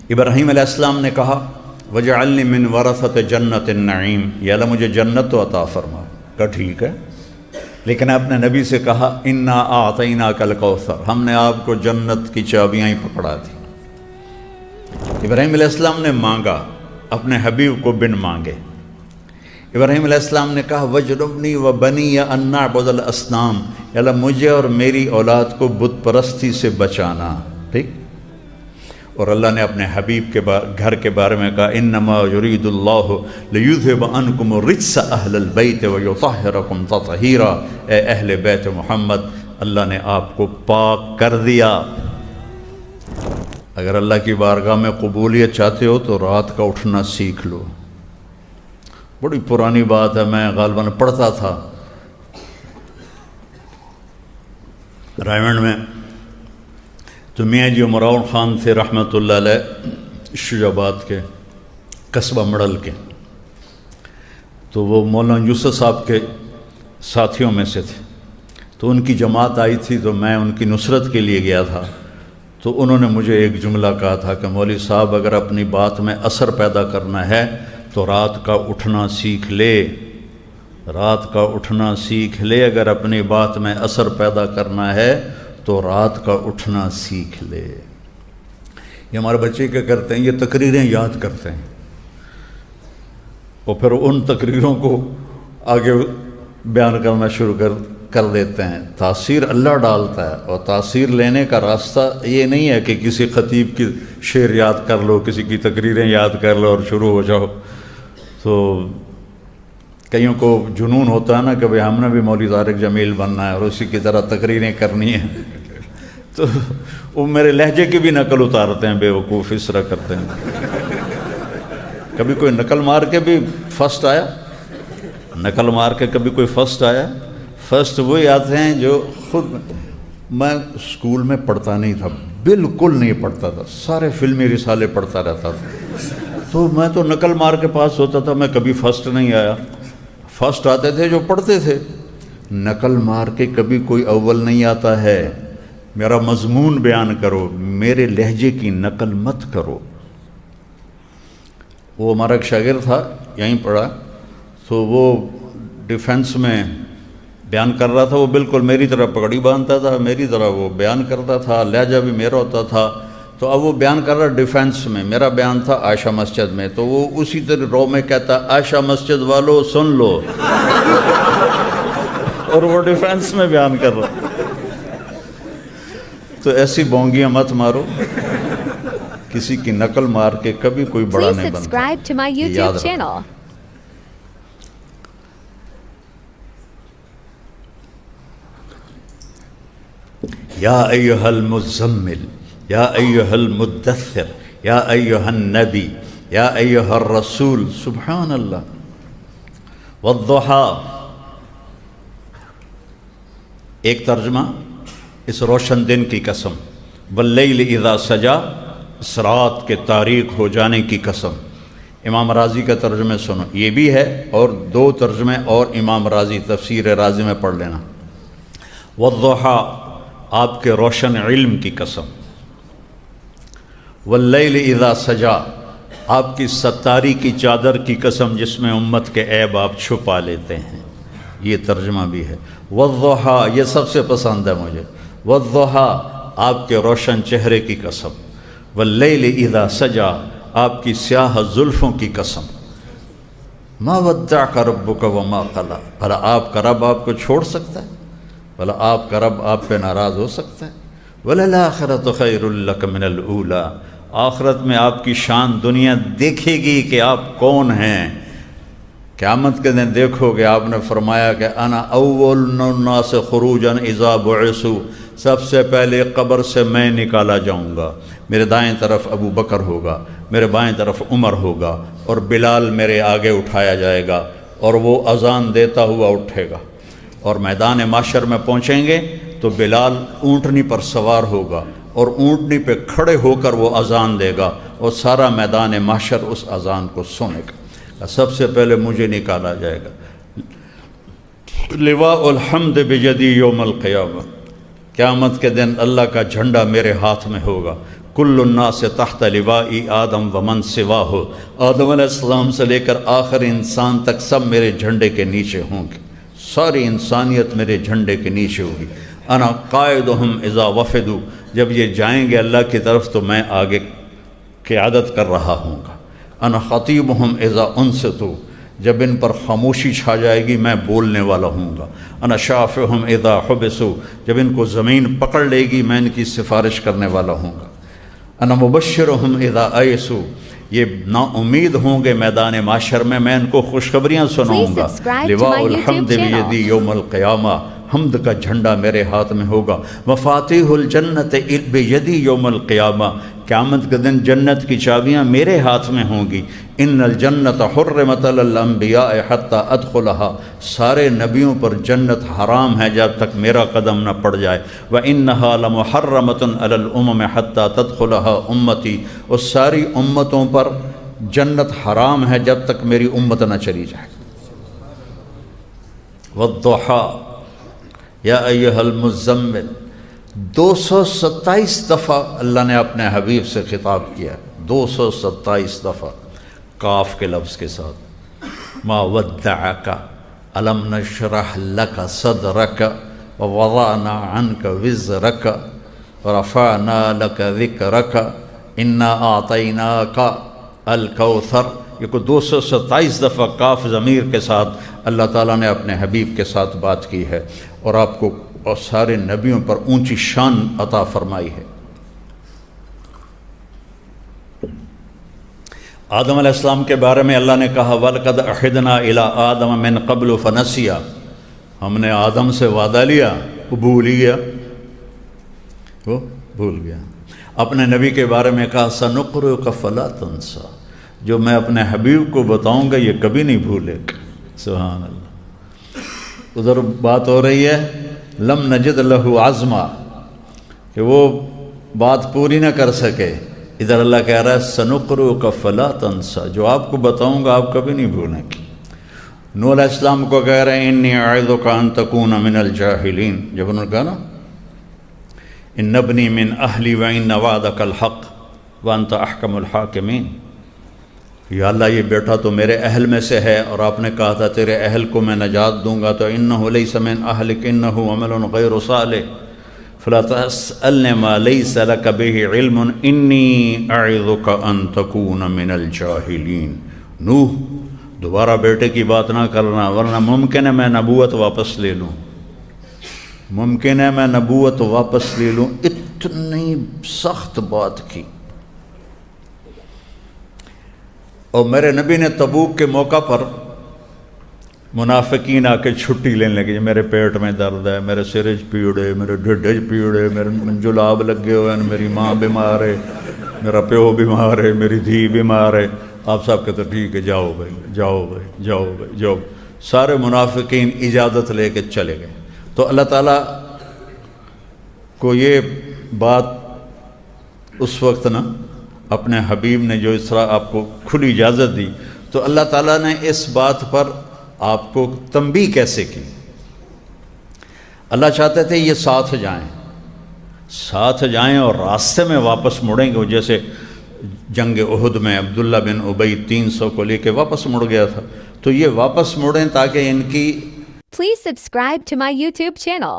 ابراہیم علیہ السلام نے کہا وجعلنی من ورثۃ جنت النعیم، یا اللہ مجھے جنت تو عطا فرما۔ کہا ٹھیک ہے، لیکن اپنے نبی سے کہا انا اعطیناک الکوثر، ہم نے آپ کو جنت کی چابیاں ہی پکڑا دی۔ ابراہیم علیہ السلام نے مانگا، اپنے حبیب کو بن مانگے۔ ابراہیم علیہ السلام نے کہا وجنبنی وبنی ان نعبد الاصنام، یا اللہ مجھے اور میری اولاد کو بت پرستی سے بچانا۔ ٹھیک، اور اللہ نے اپنے حبیب کے گھر کے بارے میں کہا انما یرید اللہ لیذھب عنکم الرجس اہل البیت ویطہرکم تطہیرا، اے اہل بیت محمد اللہ نے آپ کو پاک کر دیا۔ اگر اللہ کی بارگاہ میں قبولیت چاہتے ہو تو رات کا اٹھنا سیکھ لو۔ بڑی پرانی بات ہے، میں غالباً پڑھتا تھا رائمنڈ میں، تو میاں جی عمراؤن خان تھے رحمۃ اللہ علیہ، شجاع آباد کے قصبہ مڑل کے، تو وہ مولانا یوسف صاحب کے ساتھیوں میں سے تھے۔ تو ان کی جماعت آئی تھی تو میں ان کی نصرت کے لیے گیا تھا، تو انہوں نے مجھے ایک جملہ کہا تھا کہ مولوی صاحب اگر اپنی بات میں اثر پیدا کرنا ہے تو رات کا اٹھنا سیکھ لے، رات کا اٹھنا سیکھ لے، اگر اپنی بات میں اثر پیدا کرنا ہے تو رات کا اٹھنا سیکھ لے۔ یہ ہمارے بچے کیا کرتے ہیں، یہ تقریریں یاد کرتے ہیں اور پھر ان تقریروں کو آگے بیان کرنا شروع کر دیتے ہیں۔ تاثیر اللہ ڈالتا ہے، اور تاثیر لینے کا راستہ یہ نہیں ہے کہ کسی خطیب کی شعر یاد کر لو، کسی کی تقریریں یاد کر لو اور شروع ہو جاؤ۔ تو کئیوں کو جنون ہوتا ہے نا کہ بھئی ہم نے بھی مولوی طارق جمیل بننا ہے اور اسی کی طرح تقریریں کرنی ہیں، تو وہ میرے لہجے کی بھی نقل اتارتے ہیں، بے وقوف اس طرح کرتے ہیں۔ کبھی کوئی نقل مار کے بھی فرسٹ آیا، نقل مار کے کبھی کوئی فرسٹ آیا؟ فرسٹ وہی آتے ہیں جو خود، میں اسکول میں پڑھتا نہیں تھا، بالکل نہیں پڑھتا تھا، سارے فلمی رسالے پڑھتا رہتا تھا، تو میں تو نقل مار کے پاس ہوتا تھا، میں کبھی فرسٹ نہیں آیا۔ فرسٹ آتے تھے جو پڑھتے تھے، نقل مار کے کبھی کوئی اول نہیں آتا ہے۔ میرا مضمون بیان کرو، میرے لہجے کی نقل مت کرو۔ وہ ہمارا ایک شاگرد تھا، یہیں پڑھا، تو وہ ڈیفنس میں بیان کر رہا تھا، وہ بالکل میری طرح پگڑی باندھتا تھا، میری طرح وہ بیان کرتا تھا، لہجہ بھی میرا ہوتا تھا۔ تو اب وہ بیان کر رہا ڈیفنس میں، میرا بیان تھا عائشہ مسجد میں، تو وہ اسی طرح رو میں کہتا عائشہ مسجد والو سن لو، اور وہ ڈیفنس میں بیان کر رہا۔ تو ایسی بونگیاں مت مارو، کسی کی نقل مار کے کبھی کوئی بڑا نہیں بنتا، یاد رکھو۔ یا ایہا المزمل، یا ایہا المدثر، یا ایہا النبی، یا ایہا الرسول، سبحان اللہ۔ والضحا، ایک ترجمہ اس روشن دن کی قسم، واللیل اذا سجا، اس رات کے تاریک ہو جانے کی قسم۔ امام راضی کا ترجمہ سنو، یہ بھی ہے اور دو ترجمے اور امام راضی تفسیر راضی میں پڑھ لینا۔ والضحا، آپ کے روشن علم کی قسم۔ واللیل اذا سجا، آپ کی ستاری کی چادر کی قسم جس میں امت کے عیب آپ چھپا لیتے ہیں، یہ ترجمہ بھی ہے۔ والضحا، یہ سب سے پسند ہے مجھے، والضحا، آپ کے روشن چہرے کی قسم۔ واللیل اذا سجا، آپ کی سیاہ زلفوں کی قسم۔ ما ودعک ربک وما قلی، بھلا آپ کا رب آپ کو چھوڑ سکتا ہے؟ بھلا آپ کا رب آپ پہ ناراض ہو سکتا ہے؟ وَلَلْآخِرَةُ خَيْرٌ لَكَ مِنَ الْأُولَىٰ، آخرت میں آپ کی شان دنیا دیکھے گی کہ آپ کون ہیں۔ قیامت کے دن دیکھو گے، آپ نے فرمایا کہ انا اول الناس خروجا اذا بعثوا، سب سے پہلے قبر سے میں نکالا جاؤں گا، میرے دائیں طرف ابو بکر ہوگا، میرے بائیں طرف عمر ہوگا، اور بلال میرے آگے اٹھایا جائے گا، اور وہ اذان دیتا ہوا اٹھے گا، اور میدان محشر میں پہنچیں گے تو بلال اونٹنی پر سوار ہوگا، اور اونٹنی پہ کھڑے ہو کر وہ اذان دے گا، اور سارا میدان محشر اس اذان کو سنے گا۔ سب سے پہلے مجھے نکالا جائے گا۔ لواء الحمد بجدی یوم القیامہ، قیامت کے دن اللہ کا جھنڈا میرے ہاتھ میں ہوگا۔ کل الناس تحت لوائی آدم ومن سواہ، آدم علیہ السلام سے لے کر آخر انسان تک سب میرے جھنڈے کے نیچے ہوں گے، ساری انسانیت میرے جھنڈے کے نیچے ہوگی۔ انا قائدہم اذا وفدوا، جب یہ جائیں گے اللہ کی طرف تو میں آگے قیادت کر رہا ہوں گا۔ انا خطیبہم اذا انصتوا، جب ان پر خاموشی چھا جائے گی میں بولنے والا ہوں گا۔ انا شافعہم اذا حبسوا، جب ان کو زمین پکڑ لے گی میں ان کی سفارش کرنے والا ہوں گا۔ انا مبشرہم اذا ایسوا، یہ نا امید ہوں گے میدان معاشر میں ان کو خوشخبریاں سناؤں گا۔ لواء الحمد بیدی یوم القیامہ، حمد کا جھنڈا میرے ہاتھ میں ہوگا۔ مفاتیح الجنت بیدی یوم القیامہ، قیامت کے دن جنت کی چابیاں میرے ہاتھ میں ہوں گی۔ ان الجنت حرمت علی الانبیاء حتی ادخلہا، سارے نبیوں پر جنت حرام ہے جب تک میرا قدم نہ پڑ جائے۔ وَإِنَّهَا لَمُحَرَّمَةٌ عَلَى الْأُمَمِ حَتَّى تَدْخُلَهَا أُمَّتِي، اور ساری امتوں پر جنت حرام ہے جب تک میری امت نہ چلی جائے۔ وَالضُّحَىٰ یا ایہا المزمل، 227 دفعہ اللہ نے اپنے حبیب سے خطاب کیا، 227 دفعہ کاف کے لفظ کے ساتھ۔ ما ودعک الم نشرح لک صدرک ووضعنا عنک وزرک ورفعنا لک ذکرک انا اعطیناک الکوثر، یہ کو 227 دفعہ کاف ضمیر کے ساتھ اللہ تعالیٰ نے اپنے حبیب کے ساتھ بات کی ہے، اور آپ کو اور سارے نبیوں پر اونچی شان عطا فرمائی ہے۔ آدم علیہ السلام کے بارے میں اللہ نے کہا وَلَقَدْ أَحِدْنَا إِلَىٰ آدَمَ مِن قَبْلُ فَنَسِيَ، ہم نے آدم سے وعدہ لیا، وہ بھول گیا۔ اپنے نبی کے بارے میں کہا سَنُقْرِئُكَ فَلَا تَنسَىٰ، جو میں اپنے حبیب کو بتاؤں گا یہ کبھی نہیں بھولے گا۔ سبحان اللہ۔ ادھر بات ہو رہی ہے لم نجد لہو عزما، کہ وہ بات پوری نہ کر سکے، ادھر اللہ کہہ رہا ہے سنقرؤک فلا تنسیٰ، جو آپ کو بتاؤں گا آپ کبھی نہیں بھولیں گے۔ نوح علیہ السلام کو کہہ رہے ہیں انی اعظک ان تکون من الجاہلین، جب انہوں نے کہا نا ان ابنی من اہلی وان وعدک الحق وانت احکم الحاکمین، یا اللہ یہ بیٹا تو میرے اہل میں سے ہے اور آپ نے کہا تھا تیرے اہل کو میں نجات دوں گا، تو انہ لیس من اہلک انہ عمل غیر صالح فلا تسألنی ما لیس لک بہ علم انی اعظک ان تکون من الجاہلین۔ نوح دوبارہ بیٹے کی بات نہ کرنا ورنہ ممکن ہے میں نبوت واپس لے لوں، ممکن ہے میں نبوت واپس لے لوں۔ اتنی سخت بات کی۔ اور میرے نبی نے تبوک کے موقع پر منافقین آ کے چھٹی لینے لگے، میرے پیٹ میں درد ہے، میرے سرج پیڑے، میرے ڈھڈج پیڑے، میرے جلاب لگے ہوئے ہیں، میری ماں بیمار ہے، میرا پیو بیمار ہے، میری دھی بیمار ہے۔ آپ صاحب کہتے ٹھیک ہے جاؤ بھائی جاؤ بھائی جاؤ بھائی جاؤ۔ سارے منافقین اجازت لے کے چلے گئے۔ تو اللہ تعالیٰ کو یہ بات اس وقت نا اپنے حبیب نے جو اس طرح آپ کو کھلی اجازت دی، تو اللہ تعالیٰ نے اس بات پر آپ کو تنبیہ کیسے کی؟ اللہ چاہتے تھے یہ ساتھ جائیں اور راستے میں واپس مڑیں گے، جیسے جنگ احد میں عبداللہ بن ابی 300 کو لے کے واپس مڑ گیا تھا، تو یہ واپس مڑیں تاکہ ان کی Please subscribe to my YouTube channel.